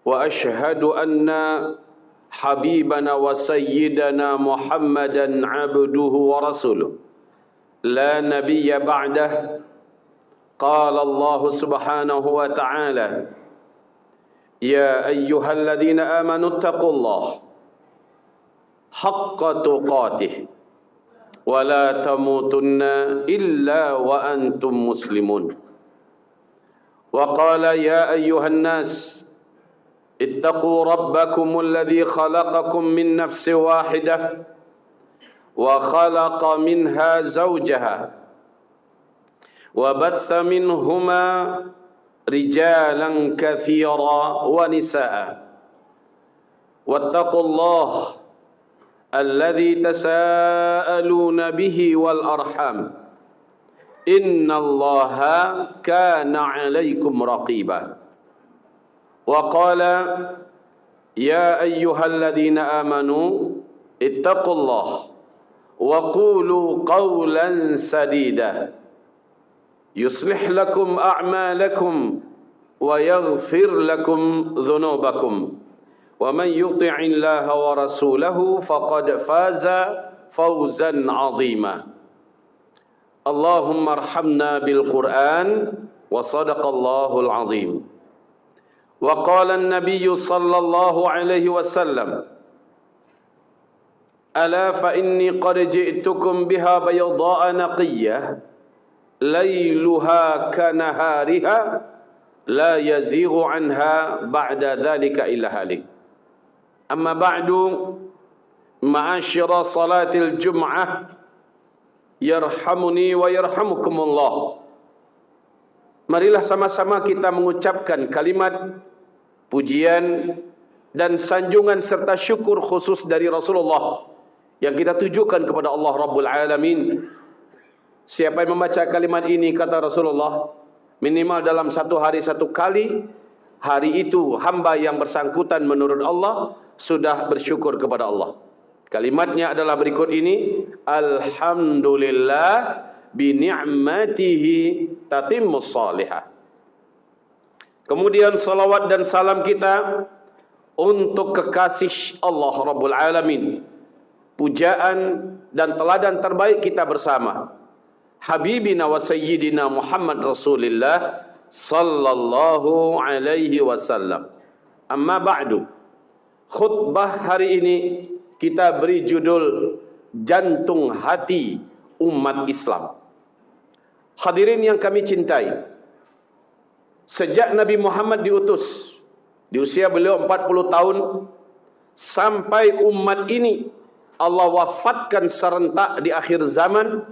وأشهد أن حبيبنا وسيدنا محمدا عبده ورسوله لا نبي بعده. قال الله سبحانه وتعالى: يا أيها الذين آمنوا اتقوا الله حق تقاته ولا تموتن إلا وأنتم مسلمون. وقال: يا أيها الناس اتقوا ربكم الذي خلقكم من نفس واحدة وخلق منها زوجها وبث منهما رجالا كثيرا ونساء واتقوا الله الذي تساءلون به والأرحام إن الله كان عليكم رقيبا. وقال: يا أيها الذين آمنوا اتقوا الله وقولوا قولا سديدا يصلح لكم أعمالكم ويغفر لكم ذنوبكم ومن يطع الله ورسوله فقد فاز فوزا عظيما. اللهم ارحمنا بالقرآن وصدق الله العظيم. وقال النبي صلى الله عليه وسلم: ألا فإني قد جئتكم بها بيضاء نقية ليلها كنهارها لا يزيغ عنها بعد ذلك إلا هالك. أما بعد، معاشر صلاة الجمعة yarhamuni wa yarhamukumullah. Marilah sama-sama kita mengucapkan kalimat pujian dan sanjungan serta syukur khusus dari Rasulullah yang kita tujukan kepada Allah Rabbul Alamin. Siapa yang membaca kalimat ini, kata Rasulullah, minimal dalam satu hari satu kali, hari itu hamba yang bersangkutan menurut Allah sudah bersyukur kepada Allah. Kalimatnya adalah berikut ini: Alhamdulillah bi ni'matihi tatimmus salihah. Kemudian salawat dan salam kita untuk kekasih Allah Rabbul Alamin, pujaan dan teladan terbaik kita bersama, Habibina wa Sayyidina Muhammad Rasulullah sallallahu alaihi wasallam. Amma ba'du. Khutbah hari ini kita beri judul Jantung Hati Umat Islam. Hadirin yang kami cintai, sejak Nabi Muhammad diutus di usia beliau 40 tahun sampai umat ini Allah wafatkan serentak di akhir zaman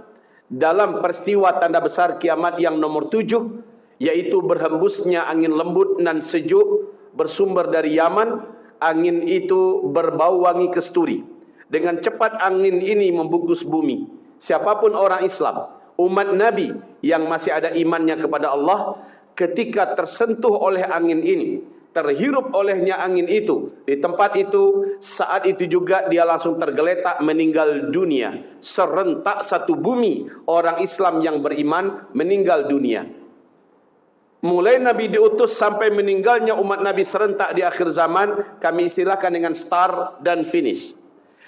dalam peristiwa tanda besar kiamat yang nomor 7, yaitu berhembusnya angin lembut nan sejuk bersumber dari Yaman. Angin itu berbau wangi kesturi. Dengan cepat angin ini membungkus bumi. Siapapun orang Islam, umat Nabi yang masih ada imannya kepada Allah, ketika tersentuh oleh angin ini, terhirup olehnya angin itu, di tempat itu, saat itu juga dia langsung tergeletak meninggal dunia. Serentak satu bumi orang Islam yang beriman meninggal dunia. Mulai Nabi diutus sampai meninggalnya umat Nabi serentak di akhir zaman, kami istilahkan dengan start dan finish.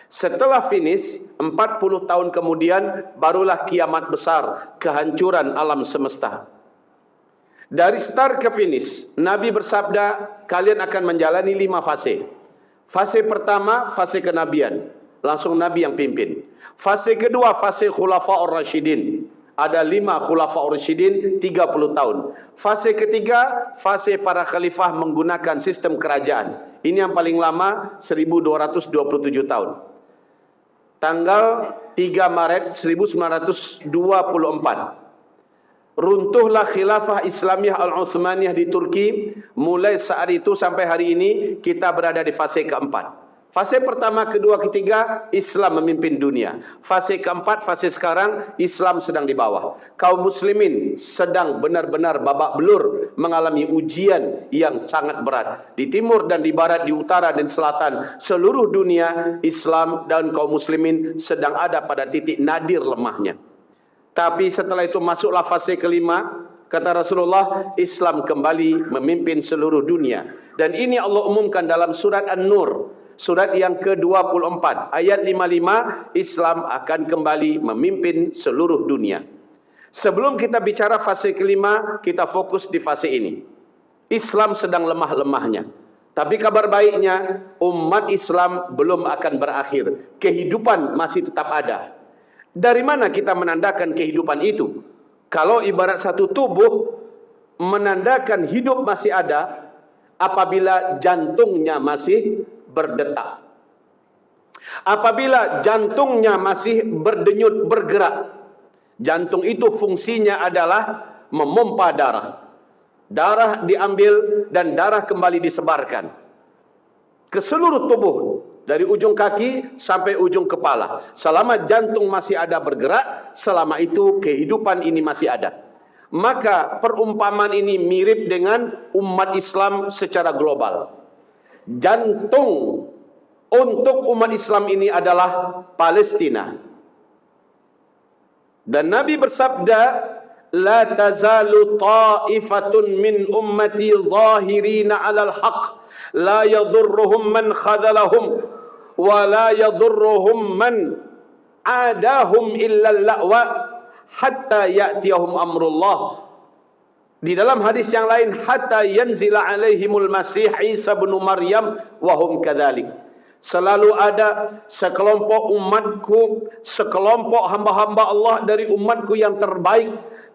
Setelah finish, 40 tahun kemudian barulah kiamat besar, kehancuran alam semesta. Dari start ke finish, Nabi bersabda, kalian akan menjalani 5 fase. Fase pertama, fase kenabian. Langsung Nabi yang pimpin. Fase kedua, fase Khulafaur Rasyidin. Ada 5 Khulafaur Rasyidin, 30 tahun. Fase ketiga, fase para khalifah menggunakan sistem kerajaan. Ini yang paling lama, 1227 tahun. Tanggal 3 Maret 1924. Runtuhlah khilafah Islamiyah Al-Utsmaniyah di Turki. Mulai saat itu sampai hari ini kita berada di fase keempat. Fase pertama, kedua, ketiga, Islam memimpin dunia. Fase keempat, fase sekarang, Islam sedang di bawah. Kaum muslimin sedang benar-benar babak belur mengalami ujian yang sangat berat. Di timur dan di barat, di utara dan selatan, seluruh dunia, Islam dan kaum muslimin sedang ada pada titik nadir lemahnya. Tapi setelah itu masuklah fase kelima, kata Rasulullah, Islam kembali memimpin seluruh dunia. Dan ini Allah umumkan dalam surat An-Nur, surat yang ke-24, ayat 55, Islam akan kembali memimpin seluruh dunia. Sebelum kita bicara fase kelima, kita fokus di fase ini. Islam sedang lemah-lemahnya. Tapi kabar baiknya, umat Islam belum akan berakhir. Kehidupan masih tetap ada. Dari mana kita menandakan kehidupan itu? Kalau ibarat satu tubuh, menandakan hidup masih ada apabila jantungnya masih berdetak. Apabila jantungnya masih berdenyut, bergerak. Jantung itu fungsinya adalah memompa darah. Darah diambil dan darah kembali disebarkan ke seluruh tubuh, dari ujung kaki sampai ujung kepala. Selama jantung masih ada bergerak, selama itu kehidupan ini masih ada. Maka perumpamaan ini mirip dengan umat Islam secara global. Jantung untuk umat Islam ini adalah Palestina. Dan Nabi bersabda, la tazalu ta'ifatun min ummati zahirina 'alal haqq la yadurruhum man khadhalahum wa la yadurruhum man adahum illa al-la'wa hatta ya'tiyahum amrullah. Di dalam hadis yang lain, hatta yanzila alaihimul masih Isa bin Maryam wa hum kadzalik. Selalu ada sekelompok umatku, sekelompok hamba-hamba Allah dari umatku yang terbaik.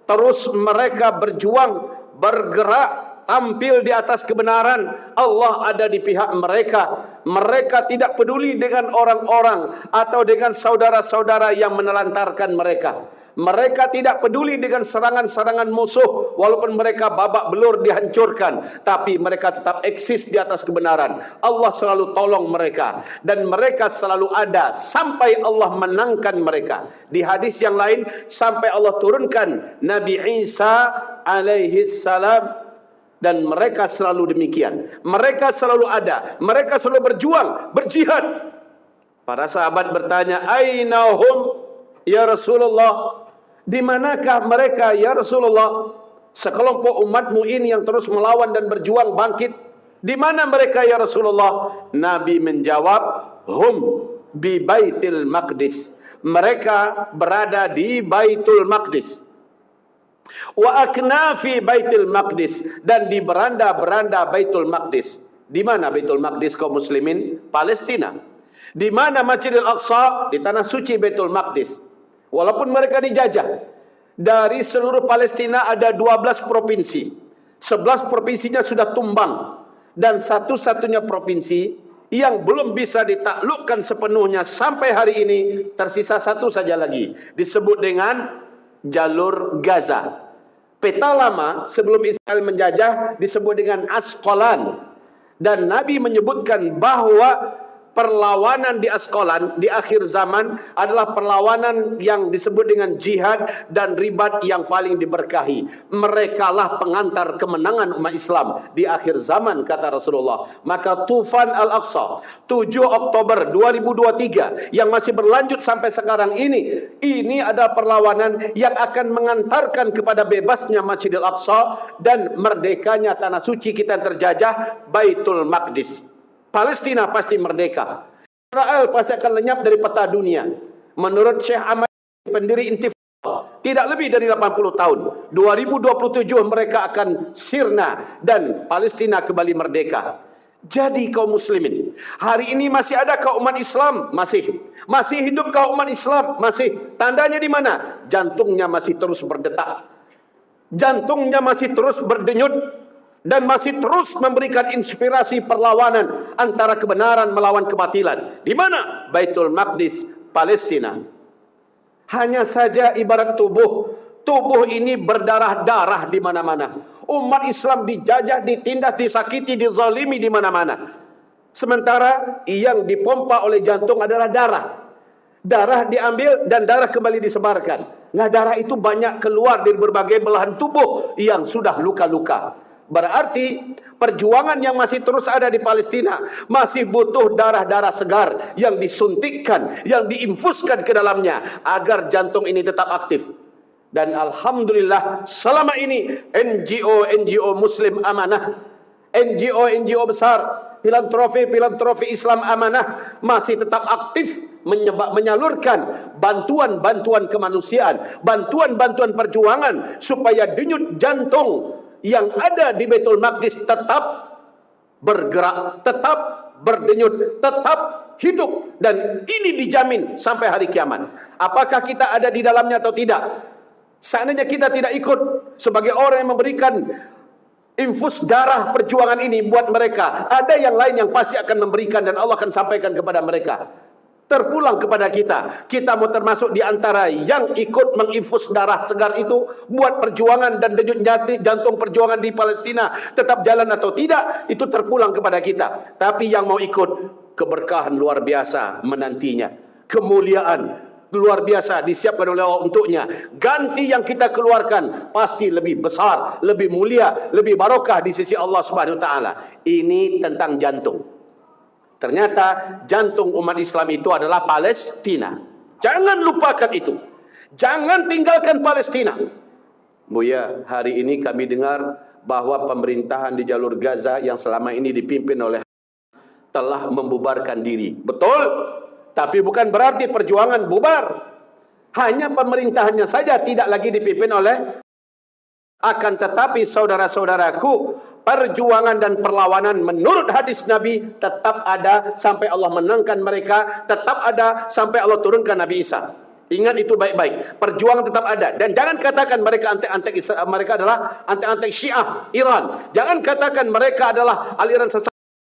Terus mereka berjuang, bergerak, tampil di atas kebenaran. Allah ada di pihak mereka. Mereka tidak peduli dengan orang-orang atau dengan saudara-saudara yang menelantarkan mereka. Mereka tidak peduli dengan serangan-serangan musuh, walaupun mereka babak belur dihancurkan, tapi mereka tetap eksis di atas kebenaran. Allah selalu tolong mereka, dan mereka selalu ada sampai Allah menangkan mereka. Di hadis yang lain, sampai Allah turunkan Nabi Isa alaihi salam, dan mereka selalu demikian. Mereka selalu ada, mereka selalu berjuang, berjihad. Para sahabat bertanya, ainahum ya Rasulullah, di manakah mereka ya Rasulullah? Sekelompok umatmu ini yang terus melawan dan berjuang bangkit, di mana mereka ya Rasulullah? Nabi menjawab, hum bi Baitul Maqdis. Mereka berada di Baitul Maqdis. Wa aknafi Baitul Maqdis, dan di beranda-beranda Baitul Maqdis. Di mana Baitul Maqdis kaum muslimin? Palestina. Di mana Masjidil Aqsa? Di tanah suci Baitul Maqdis. Walaupun mereka dijajah, dari seluruh Palestina ada 12 provinsi. 11 provinsinya sudah tumbang. Dan satu-satunya provinsi yang belum bisa ditaklukkan sepenuhnya sampai hari ini, tersisa satu saja lagi. Disebut dengan jalur Gaza. Peta lama sebelum Israel menjajah disebut dengan Asqalan. Dan Nabi menyebutkan bahwa perlawanan di Asqalan di akhir zaman adalah perlawanan yang disebut dengan jihad dan ribat yang paling diberkahi. Merekalah pengantar kemenangan umat Islam di akhir zaman, kata Rasulullah. Maka Tufan Al-Aqsa 7 Oktober 2023 yang masih berlanjut sampai sekarang ini adalah perlawanan yang akan mengantarkan kepada bebasnya Masjidil Aqsa dan merdekanya tanah suci kita yang terjajah, Baitul Maqdis. Palestina pasti merdeka. Israel pasti akan lenyap dari peta dunia. Menurut Syekh Ahmad, pendiri Intifada, tidak lebih dari 80 tahun. 2027 mereka akan sirna dan Palestina kembali merdeka. Jadi kaum muslimin, hari ini masih ada kaum umat Islam? Masih hidup kaum umat Islam? Masih. Tandanya di mana? Jantungnya masih terus berdetak. Jantungnya masih terus berdenyut. Dan masih terus memberikan inspirasi perlawanan antara kebenaran melawan kebatilan. Di mana? Baitul Maqdis, Palestina. Hanya saja ibarat tubuh. Tubuh ini berdarah-darah di mana-mana. Umat Islam dijajah, ditindas, disakiti, dizalimi di mana-mana. Sementara yang dipompa oleh jantung adalah darah. Darah diambil dan darah kembali disebarkan. Nah, darah itu banyak keluar dari berbagai belahan tubuh yang sudah luka-luka. Berarti perjuangan yang masih terus ada di Palestina masih butuh darah-darah segar yang disuntikkan, yang diinfuskan ke dalamnya agar jantung ini tetap aktif. Dan alhamdulillah selama ini NGO Muslim amanah, NGO besar, filantropi Islam amanah masih tetap aktif menyalurkan bantuan-bantuan kemanusiaan, bantuan-bantuan perjuangan supaya denyut jantung yang ada di Baitul Maqdis tetap bergerak, tetap berdenyut, tetap hidup, dan ini dijamin sampai hari kiamat. Apakah kita ada di dalamnya atau tidak? Seandainya kita tidak ikut sebagai orang yang memberikan infus darah perjuangan ini buat mereka, ada yang lain yang pasti akan memberikan dan Allah akan sampaikan kepada mereka. Terpulang kepada kita. Kita mau termasuk di antara yang ikut menginfus darah segar itu buat perjuangan dan denyut jantung perjuangan di Palestina tetap jalan atau tidak, itu terpulang kepada kita. Tapi yang mau ikut, keberkahan luar biasa menantinya, kemuliaan luar biasa disiapkan oleh Allah untuknya. Ganti yang kita keluarkan pasti lebih besar, lebih mulia, lebih barokah di sisi Allah Subhanahu wa taala. Ini tentang jantung. Ternyata jantung umat Islam itu adalah Palestina. Jangan lupakan itu. Jangan tinggalkan Palestina. Buya, hari ini kami dengar bahwa pemerintahan di jalur Gaza yang selama ini dipimpin oleh telah membubarkan diri. Betul, tapi bukan berarti perjuangan bubar. Hanya pemerintahannya saja tidak lagi dipimpin oleh. Akan tetapi saudara-saudaraku, perjuangan dan perlawanan menurut hadis Nabi tetap ada sampai Allah menangkan mereka, tetap ada sampai Allah turunkan Nabi Isa. Ingat itu baik-baik. Perjuangan tetap ada. Dan jangan katakan mereka antek-antek Israel, mereka adalah antek-antek Syiah Iran. Jangan katakan mereka adalah aliran sesat.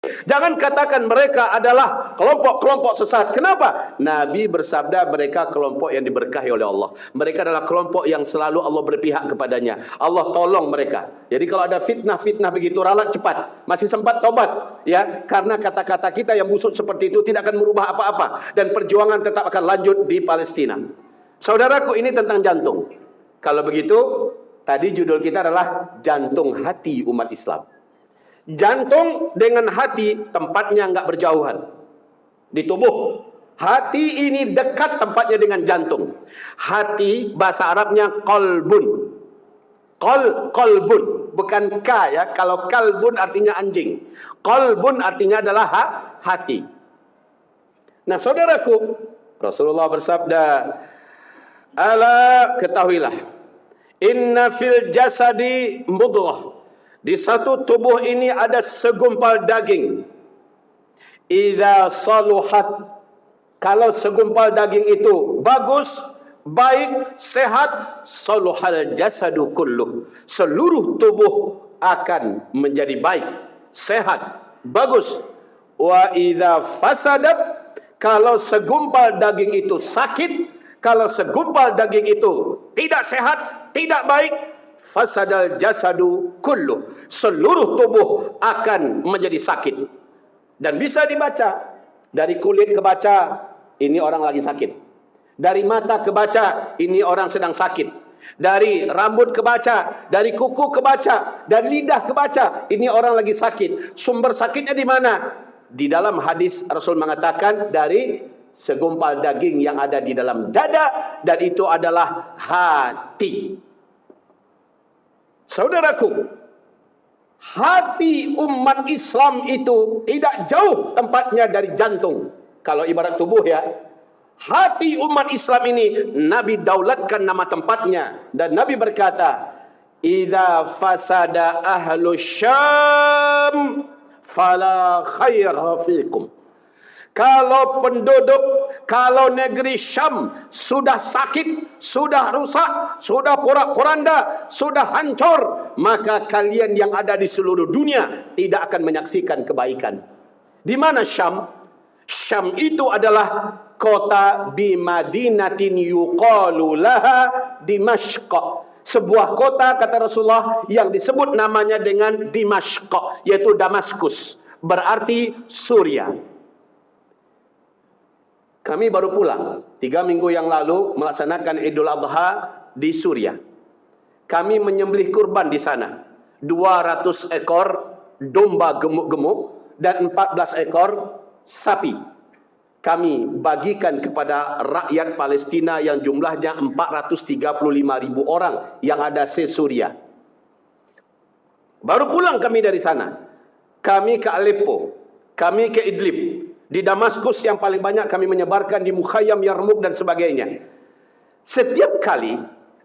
Jangan katakan mereka adalah kelompok-kelompok sesat. Kenapa? Nabi bersabda mereka kelompok yang diberkahi oleh Allah. Mereka adalah kelompok yang selalu Allah berpihak kepadanya. Allah tolong mereka. Jadi kalau ada fitnah-fitnah begitu, ralat cepat. Masih sempat tobat. Ya, karena kata-kata kita yang busuk seperti itu tidak akan merubah apa-apa. Dan perjuangan tetap akan lanjut di Palestina. Saudaraku, ini tentang jantung. Kalau begitu, tadi judul kita adalah jantung hati umat Islam. Jantung dengan hati tempatnya enggak berjauhan di tubuh. Hati ini dekat tempatnya dengan jantung. Hati bahasa Arabnya qalbun. Qalbun, bukan ka ya. Kalau kalbun artinya anjing. Qalbun artinya adalah hati. Nah, saudaraku, Rasulullah bersabda, "Ala, ketahuilah, inna fil jasadi mudghah." Di satu tubuh ini ada segumpal daging. Idza saluhat, kalau segumpal daging itu bagus, baik, sehat, saluhal jasadu kulluh. Seluruh tubuh akan menjadi baik, sehat, bagus. Wa idza fasadat, kalau segumpal daging itu sakit, kalau segumpal daging itu tidak sehat, tidak baik, fasadal jasadu kulluh, seluruh tubuh akan menjadi sakit. Dan bisa dibaca dari kulit kebaca, ini orang lagi sakit. Dari mata kebaca, ini orang sedang sakit. Dari rambut kebaca, dari kuku kebaca, dari lidah kebaca, ini orang lagi sakit. Sumber sakitnya di mana? Di dalam hadis Rasul mengatakan dari segumpal daging yang ada di dalam dada, dan itu adalah hati. Saudaraku, hati umat Islam itu tidak jauh tempatnya dari jantung. Kalau ibarat tubuh ya, hati umat Islam ini Nabi daulatkan nama tempatnya. Dan Nabi berkata, "Idza fasada ahlu Syam, fala khaira fikum." Kalau penduduk, kalau negeri Syam sudah sakit, sudah rusak, sudah porak-poranda, sudah hancur, maka kalian yang ada di seluruh dunia tidak akan menyaksikan kebaikan. Di mana Syam? Syam itu adalah kota bimadinatin yuqalu laha Dimashq. Sebuah kota, kata Rasulullah, yang disebut namanya dengan Dimashq, yaitu Damaskus, berarti Suriah. Kami baru pulang 3 minggu yang lalu melaksanakan Idul Adha di Suriah. Kami menyembelih kurban di sana. 200 ekor domba gemuk-gemuk dan 14 ekor sapi. kami bagikan kepada rakyat Palestina yang jumlahnya 435.000 orang yang ada se-Suria. Baru pulang kami dari sana. Kami ke Aleppo, kami ke Idlib. Di Damaskus yang paling banyak kami menyebarkan di Mukhayyam, Yarmouk dan sebagainya. Setiap kali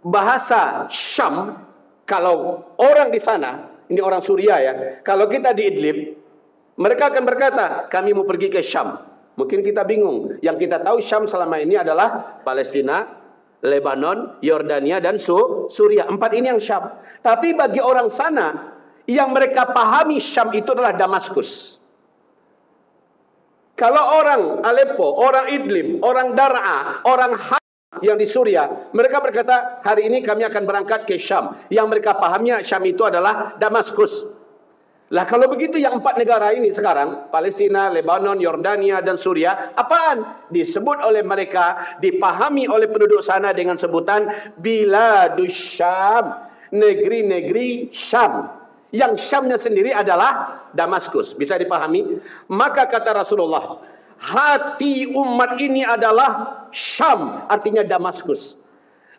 bahasa Syam, kalau orang di sana, ini orang Suria ya, kalau kita di Idlib, mereka akan berkata, kami mau pergi ke Syam. Mungkin kita bingung. Yang kita tahu Syam selama ini adalah Palestina, Lebanon, Yordania, dan Suria. 4 ini yang Syam. Tapi bagi orang sana, yang mereka pahami Syam itu adalah Damaskus. Kalau orang Aleppo, orang Idlib, orang Dar'a, orang yang di Suria, mereka berkata, hari ini kami akan berangkat ke Syam. Yang mereka pahamnya Syam itu adalah Damaskus. Lah kalau begitu yang 4 negara ini sekarang, Palestina, Lebanon, Yordania dan Suria, apaan? Disebut oleh mereka, dipahami oleh penduduk sana dengan sebutan Biladus Syam, negeri-negeri Syam. Yang Syamnya sendiri adalah Damaskus. Bisa dipahami? Maka kata Rasulullah, hati umat ini adalah Syam, artinya Damaskus.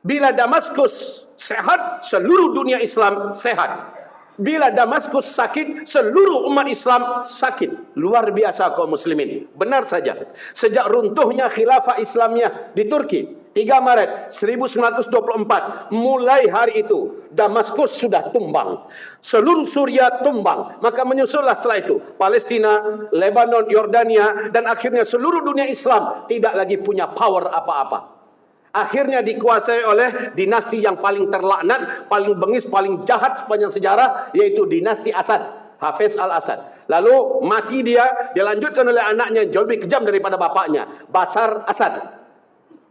Bila Damaskus sehat, seluruh dunia Islam sehat. Bila Damaskus sakit, seluruh umat Islam sakit. Luar biasa kaum muslimin. Benar saja. Sejak runtuhnya khilafah Islamiyah di Turki, 3 Maret 1924, mulai hari itu Damaskus sudah tumbang. Seluruh Suria tumbang. Maka menyusullah setelah itu Palestina, Lebanon, Yordania, dan akhirnya seluruh dunia Islam tidak lagi punya power apa-apa. Akhirnya dikuasai oleh dinasti yang paling terlaknat, paling bengis, paling jahat sepanjang sejarah, yaitu dinasti Asad, Hafiz al-Assad. Lalu mati dia, dilanjutkan oleh anaknya yang jauh lebih kejam daripada bapaknya, Bashar Assad.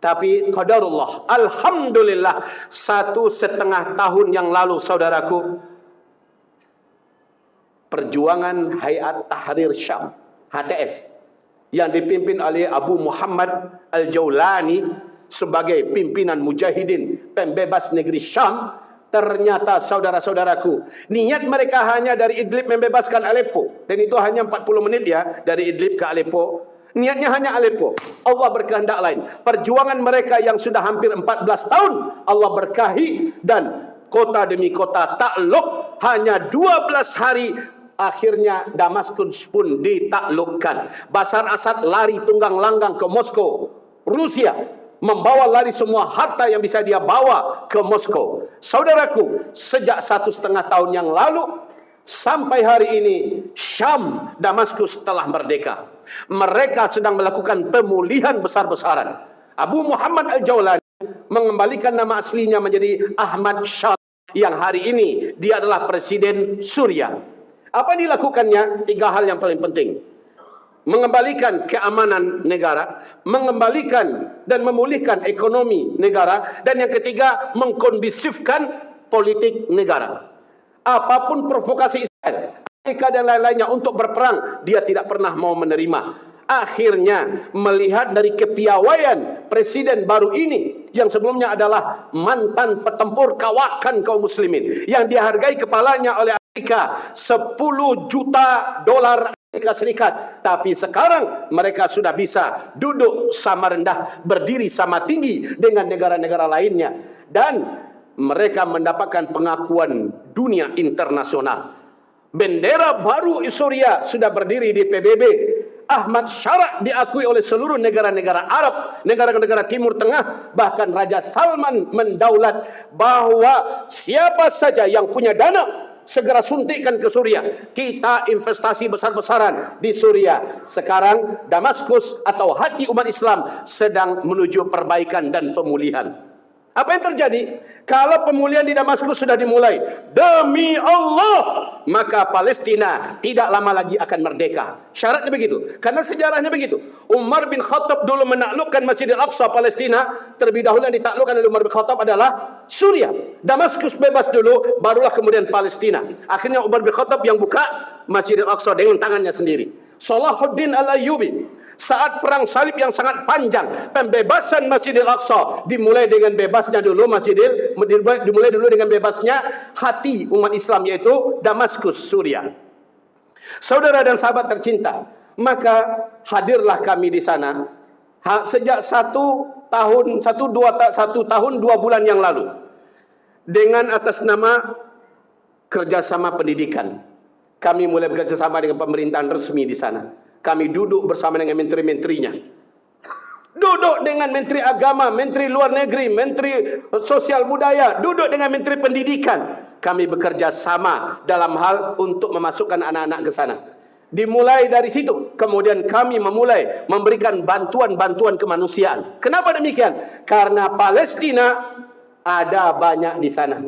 Tapi qadarullah, alhamdulillah, 1,5 tahun yang lalu saudaraku, perjuangan Hayat Tahrir Syam, HTS, yang dipimpin oleh Abu Muhammad al-Jaulani sebagai pimpinan mujahidin pembebas negeri Syam, ternyata saudara-saudaraku, niat mereka hanya dari Idlib membebaskan Aleppo, dan itu hanya 40 menit ya, dari Idlib ke Aleppo. Niatnya hanya Aleppo. Allah berkehendak lain. Perjuangan mereka yang sudah hampir 14 tahun, Allah berkahi, dan kota demi kota takluk. Hanya 12 hari akhirnya Damaskus pun ditaklukkan. Bashar Assad lari tunggang langgang ke Moskow, Rusia, membawa lari semua harta yang bisa dia bawa ke Moskow. Saudaraku, sejak 1,5 tahun yang lalu sampai hari ini, Syam, Damaskus telah merdeka. Mereka sedang melakukan pemulihan besar-besaran. Abu Muhammad al-Jaulani mengembalikan nama aslinya menjadi Ahmad Shah, yang hari ini dia adalah presiden Suria. Apa dilakukannya? 3 hal yang paling penting. Mengembalikan keamanan negara, mengembalikan dan memulihkan ekonomi negara, dan yang ketiga, mengkondisifkan politik negara. Apapun provokasi Israel, Amerika dan lain-lainnya untuk berperang, dia tidak pernah mau menerima. Akhirnya melihat dari kepiawaian presiden baru ini, yang sebelumnya adalah mantan petempur kawakan kaum muslimin, yang dihargai kepalanya oleh Amerika 10 juta dolar Amerika Serikat. Tapi sekarang mereka sudah bisa duduk sama rendah, berdiri sama tinggi dengan negara-negara lainnya, dan mereka mendapatkan pengakuan dunia internasional. Bendera baru Suria sudah berdiri di PBB. Ahmad Syara diakui oleh seluruh negara-negara Arab, negara-negara Timur Tengah. Bahkan Raja Salman mendaulat bahwa siapa saja yang punya dana, segera suntikkan ke Suria. Kita investasi besar-besaran di Suria. Sekarang Damaskus atau hati umat Islam sedang menuju perbaikan dan pemulihan. Apa yang terjadi? Kalau pemulihan di Damaskus sudah dimulai, demi Allah, maka Palestina tidak lama lagi akan merdeka. Syaratnya begitu. Karena sejarahnya begitu. Umar bin Khattab dulu menaklukkan Masjidil Aqsa Palestina. Terlebih dahulu yang ditaklukkan oleh Umar bin Khattab adalah Suria. Damaskus bebas dulu, barulah kemudian Palestina. Akhirnya Umar bin Khattab yang buka Masjidil Aqsa dengan tangannya sendiri. Salahuddin al-Ayyubi, saat perang salib yang sangat panjang, pembebasan Masjidil Aqsa dimulai dengan bebasnya dulu dimulai dulu dengan bebasnya hati umat Islam, yaitu Damaskus, Suria. Saudara dan sahabat tercinta, maka hadirlah kami di sana Sejak 1 tahun 2 bulan yang lalu, dengan atas nama kerjasama pendidikan, kami mulai bekerjasama dengan pemerintahan resmi di sana. Kami duduk bersama dengan menteri-menterinya, duduk dengan menteri agama, menteri luar negeri, menteri sosial budaya, duduk dengan menteri pendidikan. Kami bekerja sama dalam hal untuk memasukkan anak-anak ke sana. Dimulai dari situ, kemudian kami memulai memberikan bantuan-bantuan kemanusiaan. Kenapa demikian? Karena Palestina ada banyak di sana.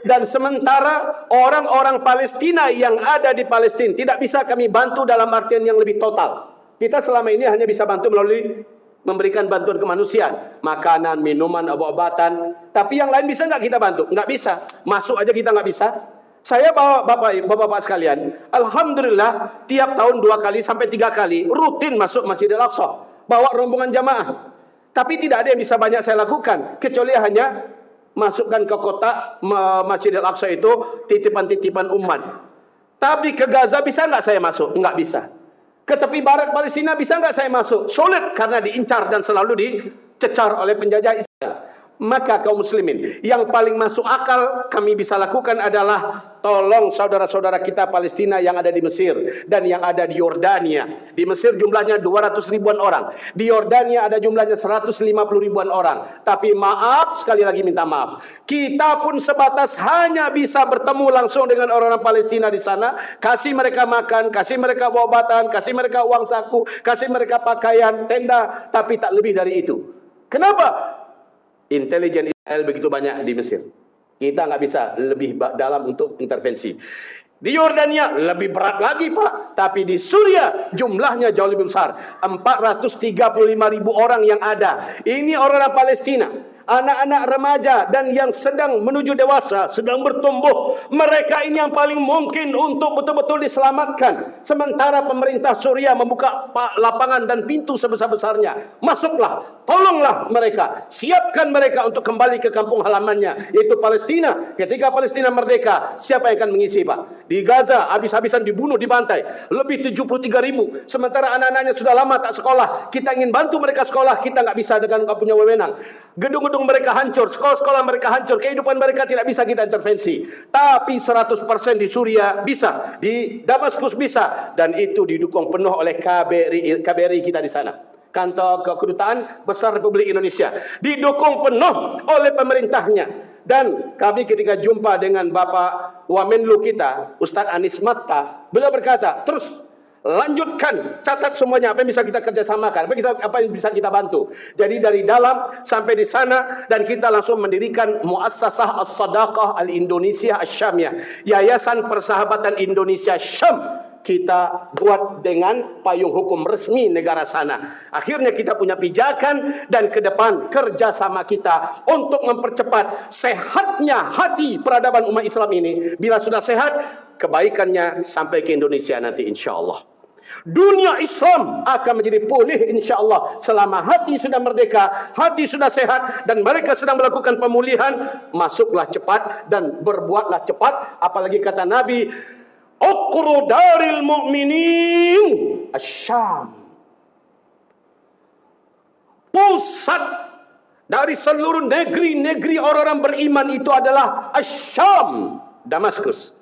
Dan sementara orang-orang Palestina yang ada di Palestina tidak bisa kami bantu dalam artian yang lebih total. Kita selama ini hanya bisa bantu melalui memberikan bantuan kemanusiaan, makanan, minuman, obat-obatan. Tapi yang lain bisa nggak kita bantu? Nggak bisa. Masuk aja kita nggak bisa. Saya bawa bapak-bapak sekalian, alhamdulillah tiap tahun 2 kali sampai 3 kali rutin masuk Masjidil Aqsa, bawa rombongan jamaah. Tapi tidak ada yang bisa banyak saya lakukan, kecuali hanya masukkan ke kotak Masjidil Aqsa itu titipan-titipan umat. Tapi ke Gaza bisa nggak saya masuk? Nggak bisa. Ke tepi barat Palestina bisa nggak saya masuk? Sulit karena diincar dan selalu dicecar oleh penjajah Israel. Maka kaum muslimin, yang paling masuk akal kami bisa lakukan adalah tolong saudara-saudara kita Palestina yang ada di Mesir dan yang ada di Yordania. Di Mesir jumlahnya 200 ribuan orang, di Yordania ada jumlahnya 150 ribuan orang. Tapi maaf, sekali lagi minta maaf, kita pun sebatas hanya bisa bertemu langsung dengan orang-orang Palestina di sana, kasih mereka makan, kasih mereka obat-obatan, kasih mereka uang saku, kasih mereka pakaian, tenda, tapi tak lebih dari itu. Kenapa? Intelijen Israel begitu banyak di Mesir, kita nggak bisa lebih dalam untuk intervensi. Di Yordania lebih berat lagi Pak, tapi di Suriah jumlahnya jauh lebih besar, 435.000 orang yang ada. Ini orang-orang Palestina, anak-anak remaja dan yang sedang menuju dewasa, sedang bertumbuh. Mereka ini yang paling mungkin untuk betul-betul diselamatkan. Sementara pemerintah Suriah membuka lapangan dan pintu sebesar-besarnya. Masuklah, tolonglah mereka, siapkan mereka untuk kembali ke kampung halamannya, yaitu Palestina. Ketika Palestina merdeka, siapa yang akan mengisi Pak? Di Gaza habis-habisan dibunuh, dibantai lebih 73.000. Sementara anak-anaknya sudah lama tak sekolah. Kita ingin bantu mereka sekolah, kita nggak bisa dengan nggak punya wewenang. Gedung-gedung mereka hancur, sekolah-sekolah mereka hancur, kehidupan mereka tidak bisa kita intervensi. Tapi 100% di Suriah bisa, di Damaskus bisa, dan itu didukung penuh oleh KBRI kita di sana, Kantor Kedutaan Besar Republik Indonesia, didukung penuh oleh pemerintahnya. Dan kami ketika jumpa dengan Bapak Wamenlu kita, Ustadz Anies Matta, beliau berkata, terus lanjutkan, catat semuanya apa yang bisa kita kerjasamakan, apa yang bisa kita bantu. Jadi dari dalam sampai di sana, dan kita langsung mendirikan Muassasah As-Sadaqah Al-Indonesia Asyamiyah, Yayasan Persahabatan Indonesia Syam. Kita buat dengan payung hukum resmi negara sana. Akhirnya kita punya pijakan, dan ke depan kerjasama kita untuk mempercepat sehatnya hati peradaban umat Islam ini. Bila sudah sehat, kebaikannya sampai ke Indonesia nanti insya Allah. Dunia Islam akan menjadi pulih insya Allah selama hati sudah merdeka, hati sudah sehat, dan mereka sedang melakukan pemulihan. Masuklah cepat dan berbuatlah cepat. Apalagi kata Nabi, Uqru daril mu'minin Asyam. Pusat dari seluruh negeri-negeri orang-orang beriman itu adalah Asyam, Damaskus.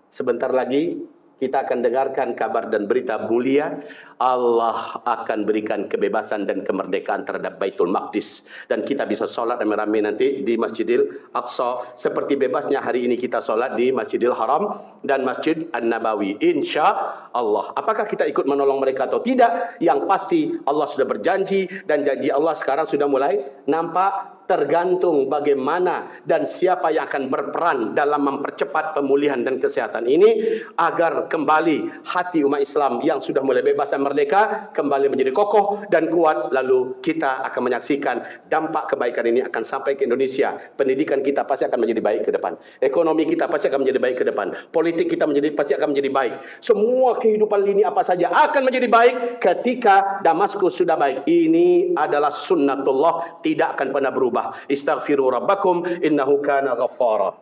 Sebentar lagi kita akan dengarkan kabar dan berita mulia. Allah akan berikan kebebasan dan kemerdekaan terhadap Baitul Maqdis. Dan kita bisa sholat rame-rame nanti di Masjidil Aqsa. Seperti bebasnya hari ini kita sholat di Masjidil Haram dan Masjid An-Nabawi. Insya Allah. Apakah kita ikut menolong mereka atau tidak? Yang pasti Allah sudah berjanji. Dan janji Allah sekarang sudah mulai nampak. Tergantung bagaimana dan siapa yang akan berperan dalam mempercepat pemulihan dan kesehatan ini, agar kembali hati umat Islam yang sudah mulai bebas dan merdeka kembali menjadi kokoh dan kuat. Lalu kita akan menyaksikan dampak kebaikan ini akan sampai ke Indonesia. Pendidikan kita pasti akan menjadi baik ke depan, ekonomi kita pasti akan menjadi baik ke depan, politik kita pasti akan menjadi baik. Semua kehidupan lini apa saja akan menjadi baik ketika Damaskus sudah baik. Ini adalah sunnatullah, tidak akan pernah berubah. Istaghfiru rabbakum innahu kana ghaffara.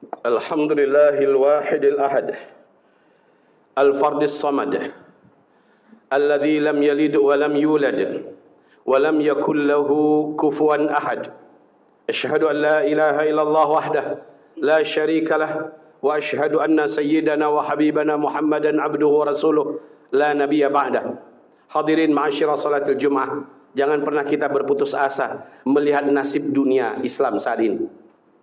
Alhamdulillahil wahidil ahad, al-fardis samad, alladzi lam yalid wa lam yulad wa lam yakul lahu kufuwan ahad. Asyhadu an la ilaha illallah wahdah la syarika lah wa asyhadu anna sayyidana wa habibana Muhammadan abduhu wa rasuluh la nabiyya ba'dah. Hadirin ma'asyiral salatul Jumat, jangan pernah kita berputus asa melihat nasib dunia Islam saat ini.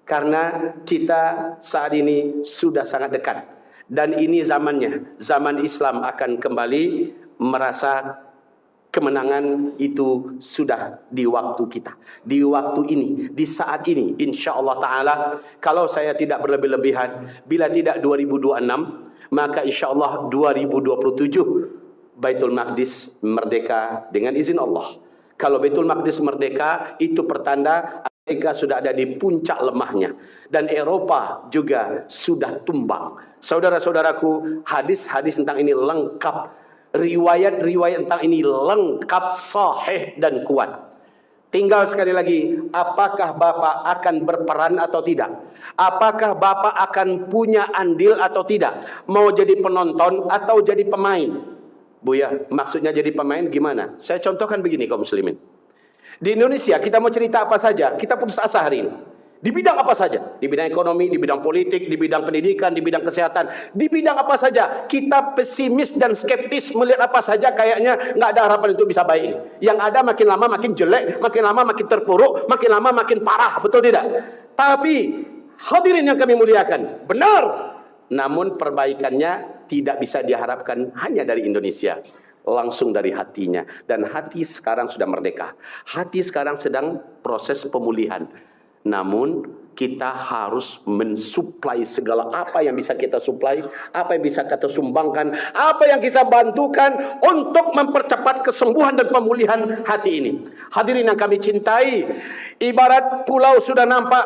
Karena kita saat ini sudah sangat dekat. Dan ini zamannya. Zaman Islam akan kembali merasa kemenangan itu sudah di waktu kita. Di waktu ini, di saat ini. InsyaAllah ta'ala, kalau saya tidak berlebih-lebihan, bila tidak 2026, maka insyaAllah 2027, Baitul Maqdis merdeka dengan izin Allah. Kalau Baitul Maqdis merdeka, itu pertanda Amerika sudah ada di puncak lemahnya. Dan Eropa juga sudah tumbang. Saudara-saudaraku, hadis-hadis tentang ini lengkap. Riwayat-riwayat tentang ini lengkap, sahih dan kuat. Tinggal sekali lagi, apakah Bapak akan berperan atau tidak? Apakah Bapak akan punya andil atau tidak? Mau jadi penonton atau jadi pemain? Buya, maksudnya jadi pemain gimana? Saya contohkan begini kaum muslimin. Di Indonesia kita mau cerita apa saja, kita putus asa hari ini. Di bidang apa saja, di bidang ekonomi, di bidang politik, di bidang pendidikan, di bidang kesehatan, di bidang apa saja, kita pesimis dan skeptis melihat apa saja kayaknya nggak ada harapan untuk bisa baik. Yang ada makin lama makin jelek, makin lama makin terpuruk, makin lama makin parah, betul tidak? Tapi hadirin yang kami muliakan, benar. Namun perbaikannya tidak bisa diharapkan hanya dari Indonesia. Langsung dari hatinya. Dan hati sekarang sudah merdeka. Hati sekarang sedang proses pemulihan. Namun kita harus mensuplai segala apa yang bisa kita suplai, apa yang bisa kita sumbangkan, apa yang kita bantukan untuk mempercepat kesembuhan dan pemulihan hati ini. Hadirin yang kami cintai, ibarat pulau sudah nampak,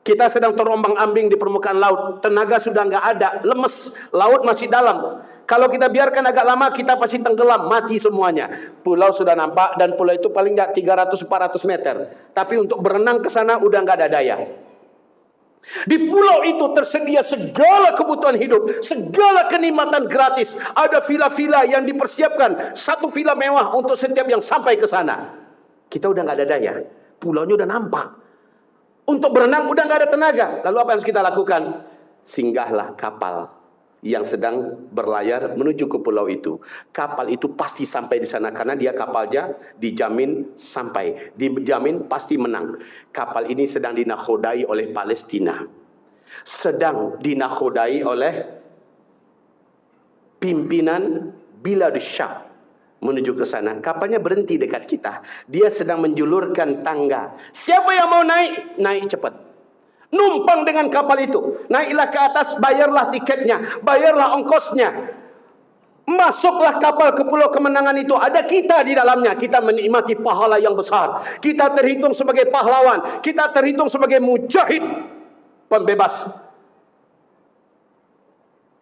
kita sedang terombang-ambing di permukaan laut, tenaga sudah nggak ada, lemes, laut masih dalam. Kalau kita biarkan agak lama, kita pasti tenggelam, mati semuanya. Pulau sudah nampak, dan pulau itu paling nggak 300-400 meter. Tapi untuk berenang ke sana udah nggak ada daya. Di pulau itu tersedia segala kebutuhan hidup, segala kenikmatan gratis. Ada villa-villa yang dipersiapkan, satu villa mewah untuk setiap yang sampai ke sana. Kita udah nggak ada daya, pulaunya udah nampak. Untuk berenang udah nggak ada tenaga. Lalu apa yang harus kita lakukan? Singgahlah kapal yang sedang berlayar menuju ke pulau itu. Kapal itu pasti sampai di sana karena dia kapalnya dijamin sampai, dijamin pasti menang. Kapal ini sedang dinakodai oleh Palestina, sedang dinakodai oleh pimpinan Biladus Syam menuju ke sana. Kapalnya berhenti dekat kita. Dia sedang menjulurkan tangga. Siapa yang mau naik? Naik cepat. Numpang dengan kapal itu, naiklah ke atas, bayarlah tiketnya, bayarlah ongkosnya. Masuklah kapal ke pulau kemenangan itu. Ada kita di dalamnya. Kita menikmati pahala yang besar. Kita terhitung sebagai pahlawan. Kita terhitung sebagai mujahid, pembebas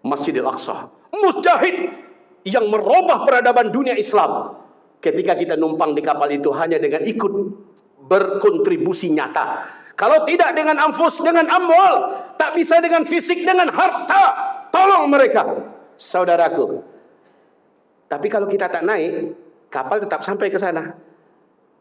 Masjidil Aqsa. Mujahid yang merubah peradaban dunia Islam. Ketika kita numpang di kapal itu hanya dengan ikut berkontribusi nyata. Kalau tidak dengan anfus, dengan amwal, tak bisa dengan fisik, dengan harta. Tolong mereka, saudaraku. Tapi kalau kita tak naik, kapal tetap sampai ke sana.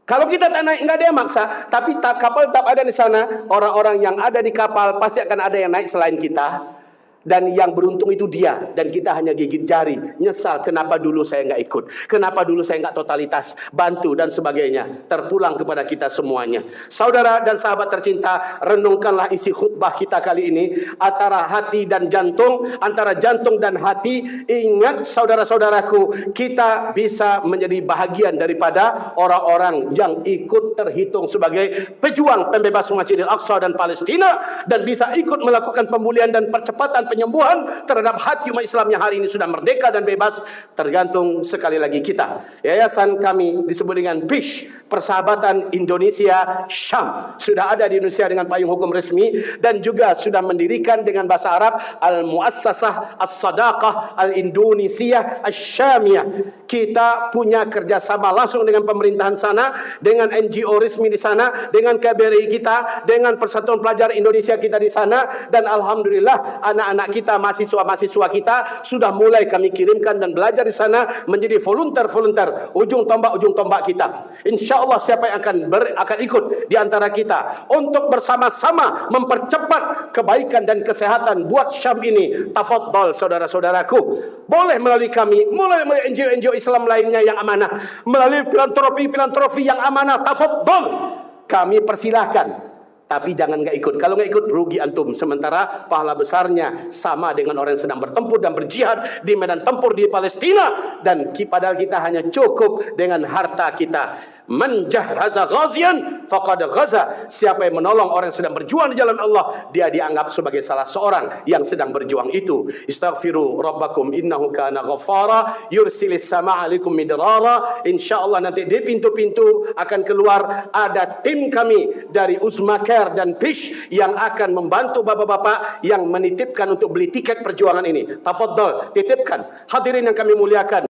Kalau kita tak naik, nggak ada yang maksa. Tapi kapal tetap ada di sana. Orang-orang yang ada di kapal pasti akan ada yang naik selain kita. Dan yang beruntung itu dia. Dan kita hanya gigit jari. Nyesal, kenapa dulu saya nggak ikut? Kenapa dulu saya nggak totalitas? Bantu dan sebagainya. Terpulang kepada kita semuanya. Saudara dan sahabat tercinta, renungkanlah isi khutbah kita kali ini. Antara hati dan jantung. Antara jantung dan hati. Ingat saudara-saudaraku, kita bisa menjadi bahagian daripada orang-orang yang ikut terhitung sebagai pejuang pembebas Masjidil Aqsa dan Palestina. Dan bisa ikut melakukan pemulihan dan percepatan penyembuhan terhadap hati umat Islam yang hari ini sudah merdeka dan bebas. Tergantung sekali lagi kita. Yayasan kami disebut dengan PISH, Persahabatan Indonesia Syam sudah ada di Indonesia dengan payung hukum resmi, dan juga sudah mendirikan dengan bahasa Arab Al-Muassasah As-Sadaqah Al-Indonesiah Asy-Syamiyah. Kita punya kerjasama langsung dengan pemerintahan sana, dengan NGO resmi di sana, dengan KBRI kita, dengan Persatuan Pelajar Indonesia kita di sana, dan alhamdulillah anak-anak kita, mahasiswa-mahasiswa kita sudah mulai kami kirimkan dan belajar di sana menjadi volunteer ujung tombak kita. InsyaAllah siapa yang akan ikut di antara kita untuk bersama-sama mempercepat kebaikan dan kesehatan buat Syam ini, tafadhal saudara-saudaraku. Boleh melalui kami, melalui NGO-NGO Islam lainnya yang amanah, melalui filantropi yang amanah, tafadhal. Kami persilahkan. Tapi jangan nggak ikut. Kalau nggak ikut, rugi antum. Sementara pahala besarnya sama dengan orang yang sedang bertempur dan berjihad di medan tempur di Palestina. Dan padahal kita hanya cukup dengan harta kita. Man jahaza ghazian faqad ghaza. Siapa yang menolong orang yang sedang berjuang di jalan Allah, dia dianggap sebagai salah seorang yang sedang berjuang itu. Istaghfiru rabbakum innahu kana ghaffara yursilis samaa'a 'alaikum midrara. Insyaallah nanti di pintu-pintu akan keluar ada tim kami dari Uzma Care dan PISH yang akan membantu bapak-bapak yang menitipkan untuk beli tiket perjuangan ini. Tafadhal, titipkan. Hadirin yang kami muliakan.